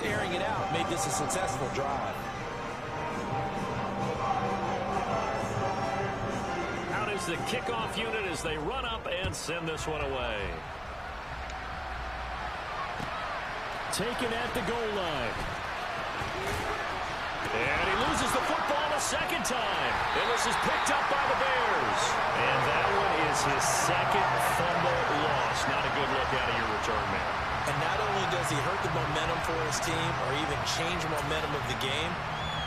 just airing it out made this a successful drive. Out is the kickoff unit as they run up and send this one away. Taken at the goal line. And he loses the football a second time. And this is picked up by the Bears. And that one is his second fumble loss. Not a good look out of your return man. And not only does he hurt the momentum for his team or even change momentum of the game,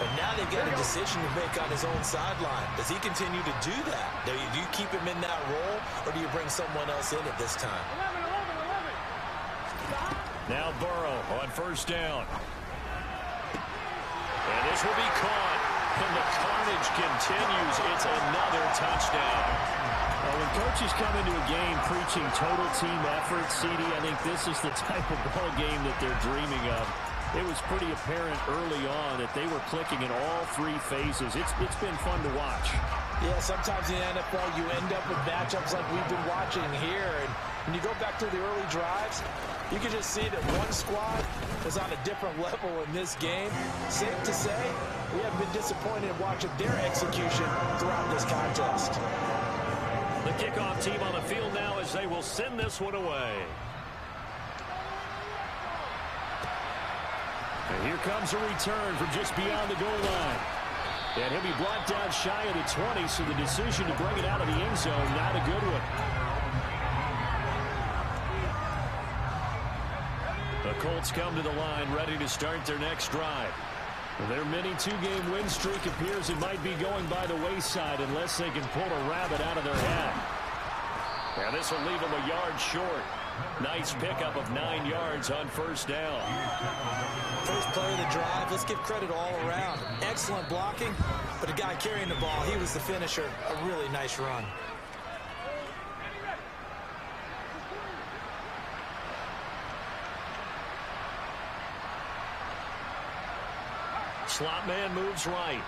but now they've got a decision to make on his own sideline. Does he continue to do that? Do you keep him in that role, or do you bring someone else in at this time? Now Burrow on first down. And this will be caught. And the carnage continues. It's another touchdown. Well, when coaches come into a game preaching total team effort, CD, I think this is the type of ball game that they're dreaming of. It was pretty apparent early on that they were clicking in all three phases. It's been fun to watch. Yeah, sometimes in the NFL you end up with matchups like we've been watching here. And when you go back to the early drives, you can just see that one squad is on a different level in this game. Safe to say, we haven't been disappointed in watching their execution throughout this contest. The kickoff team on the field now as they will send this one away. And here comes a return from just beyond the goal line. And he'll be brought down shy of the 20, so the decision to bring it out of the end zone, not a good one. The Colts come to the line ready to start their next drive. Their mini two-game win streak appears it might be going by the wayside unless they can pull a rabbit out of their hat. And this will leave them a yard short. Nice pickup of 9 yards on first down. First play of the drive, let's give credit all around. Excellent blocking, but the guy carrying the ball, he was the finisher. A really nice run. Slot man moves right.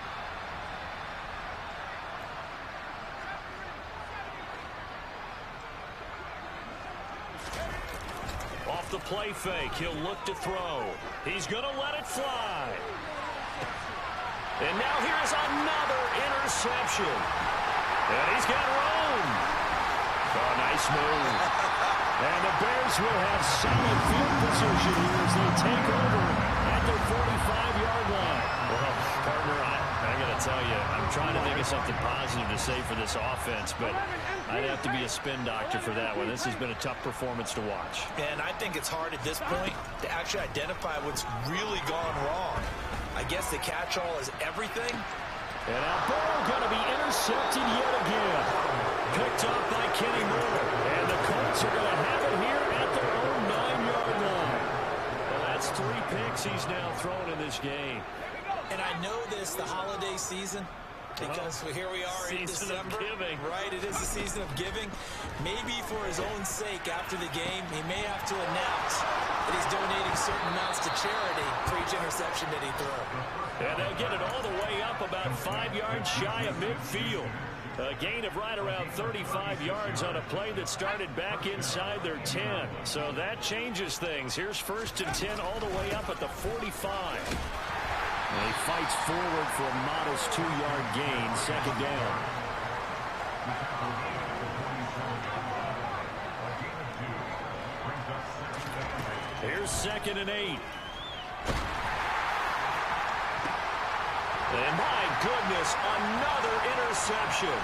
Off the play fake, he'll look to throw. He's going to let it fly. And now here's another interception. And he's got room. Oh, nice move. And the Bears will have solid field position here as they take over at their 45-yard line. Well, partner, I got to tell you, I'm trying to think of something positive to say for this offense, but I'd have to be a spin doctor for that one. This has been a tough performance to watch. And I think it's hard at this point to actually identify what's really gone wrong. I guess the catch-all is everything. And now Burrow going to be intercepted yet again. Picked up by Kenny Moore. And the Colts are going to have it here at their own 9-yard line. Well, that's 3 picks he's now thrown in this game. And I know this, the holiday season, because here we are in December. Right, it is the season of giving. Maybe for his own sake after the game, he may have to announce that he's donating certain amounts to charity for each interception that he throws. And they'll get it all the way up about 5 yards shy of midfield. A gain of right around 35 yards on a play that started back inside their 10. So that changes things. Here's 1st and 10 all the way up at the 45. And he fights forward for a modest 2-yard gain, 2nd down. Here's 2nd and 8. And my goodness, another interception.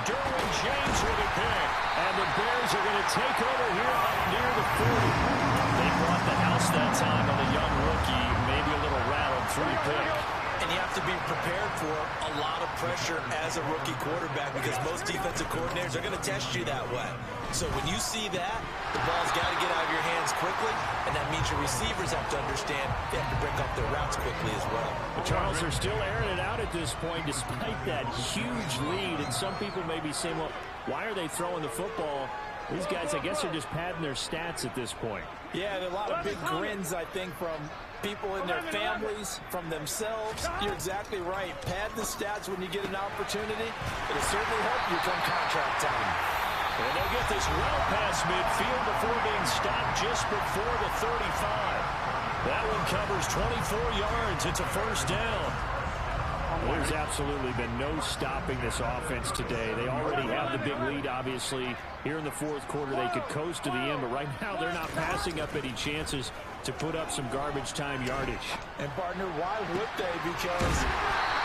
Derwin James with a pick. And the Bears are going to take over here up near the 40. They brought the house that time on the young rookie. Maybe a little rattled 3-pick. And you have to be prepared for a lot of pressure as a rookie quarterback because most defensive coordinators are going to test you that way. So when you see that, the ball's got to get out of your hands quickly, and that means your receivers have to understand they have to break up their routes quickly as well. The Charles are still airing it out at this point despite that huge lead, and some people may be saying, well, why are they throwing the football? These guys, I guess, are just padding their stats at this point. Yeah, there are a lot of big grins, I think, from people in their families, from themselves. You're exactly right. Pad the stats when you get an opportunity. It'll certainly help you come contract time. And they'll get this well past midfield before being stopped just before the 35. That one covers 24 yards. It's a first down. There's absolutely been no stopping this offense today. They already have the big lead, obviously. Here in the fourth quarter, they could coast to the end, but right now they're not passing up any chances to put up some garbage time yardage. And, partner, why would they? Because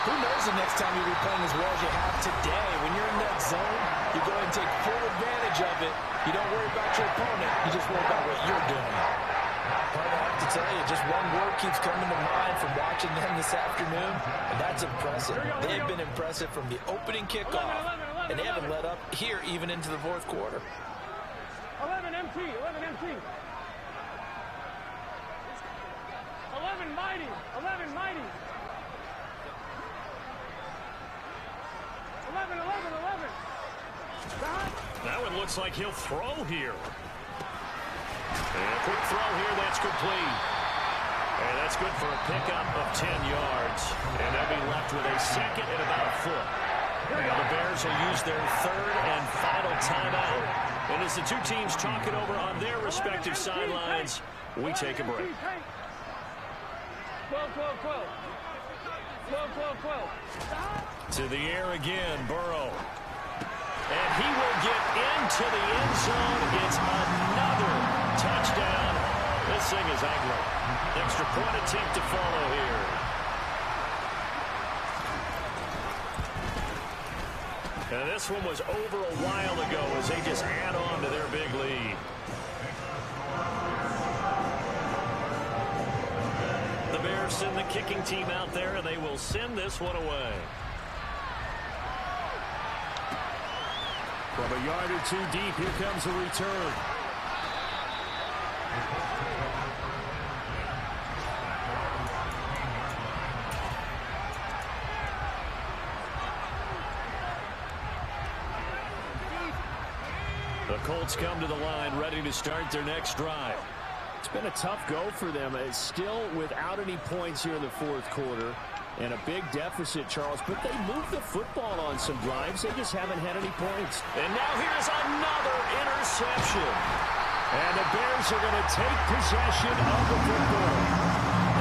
who knows the next time you'll be playing as well as you have today. When you're in that zone, you go ahead and take full advantage of it. You don't worry about your opponent. You just worry about what you're doing. Partner, I have to tell you, just one word keeps coming to mind from watching them this afternoon, and that's impressive. They've been impressive from the opening kickoff, and they haven't let up here even into the fourth quarter. 11 MT, 11 MT. 11 mighty, 11 mighty. 11, 11, 11. That one looks like he'll throw here. And a quick throw here, that's complete. And that's good for a pickup of 10 yards. And they'll be left with a second and about a foot. Now the Bears will use their third and final timeout. And as the two teams talk it over on their respective sidelines, we take a break. 12, 12, 12. 12, 12, 12. To the air again, Burrow. And he will get into the end zone. It's another touchdown. This thing is ugly. Extra point attempt to follow here. And this one was over a while ago as they just add on to their big lead. The Bears send the kicking team out there, and they will send this one away. From a yard or two deep, here comes a return. The Colts come to the line, ready to start their next drive. It's been a tough go for them. It's still without any points here in the fourth quarter. And a big deficit, Charles. But they moved the football on some drives. They just haven't had any points. And now here's another interception. And the Bears are going to take possession of the football.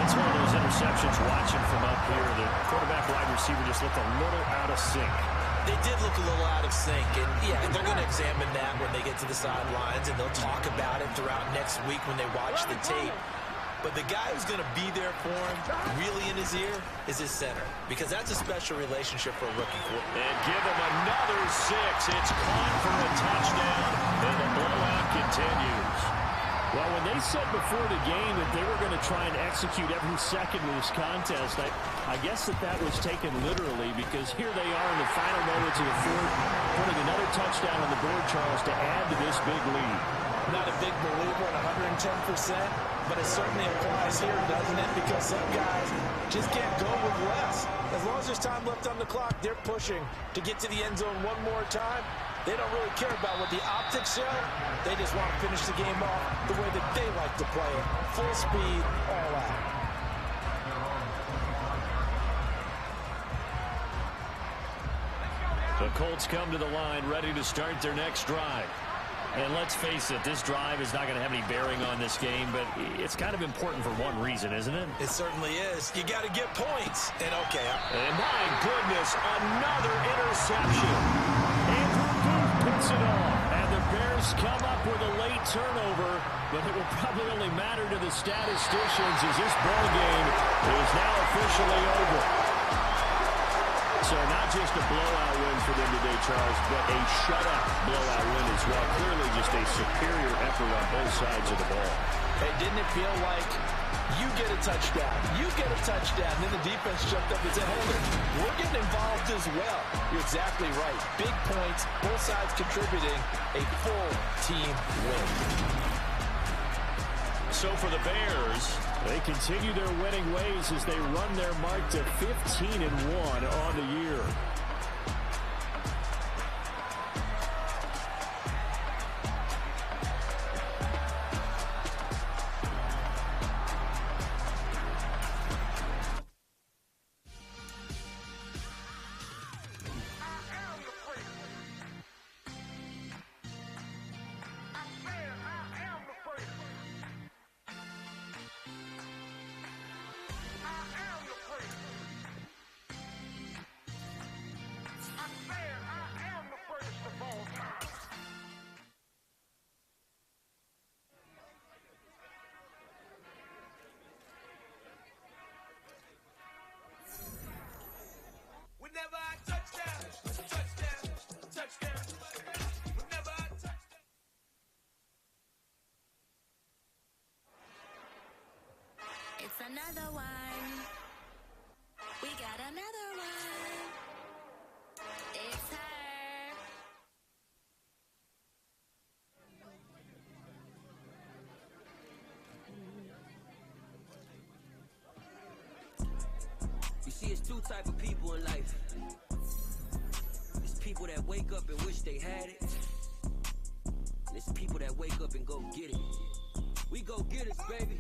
That's one of those interceptions watching from up here. The quarterback wide receiver just looked a little out of sync. They did look a little out of sync, and yeah, they're going to examine that when they get to the sidelines, and they'll talk about it throughout next week when they watch the tape. But the guy who's going to be there for him, really in his ear, is his center, because that's a special relationship for a rookie quarterback. And give him another 6. It's caught for a touchdown, and the blowout continues. Well, when they said before the game that they were going to try and execute every second of this contest, I guess that was taken literally, because here they are in the final moments of the fourth, putting another touchdown on the board, Charles, to add to this big lead. Not a big believer at 110%, but it certainly applies here, doesn't it? Because some guys just can't go with less. As long as there's time left on the clock, they're pushing to get to the end zone one more time. They don't really care about what the optics show. They just want to finish the game off the way that they like to play it. Full speed, all out. The Colts come to the line, ready to start their next drive. And let's face it, this drive is not going to have any bearing on this game, but it's kind of important for one reason, isn't it? It certainly is. You got to get points. And okay. And my goodness, another interception. Andrew Booth puts it on. And the Bears come up with a late turnover, but it will probably only matter to the statisticians as this ball game is now officially over. So not just a blowout win for them today, Charles, but a shutout blowout win as well. Clearly just a superior effort on both sides of the ball. Hey, didn't it feel like you get a touchdown, you get a touchdown, and then the defense jumped up and said, hold it, we're getting involved as well. You're exactly right. Big points, both sides contributing, a full team win. So for the Bears, they continue their winning ways as they run their mark to 15-1 on the year. It's another one. We got another one. It's her. You see, it's two type of people in life. It's people that wake up and wish they had it. And it's people that wake up and go get it. We go get it, baby.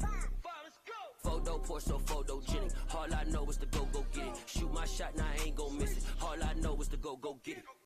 Photo, Porsche, photogenic. All I know is to go get it. Shoot my shot, now I ain't gon'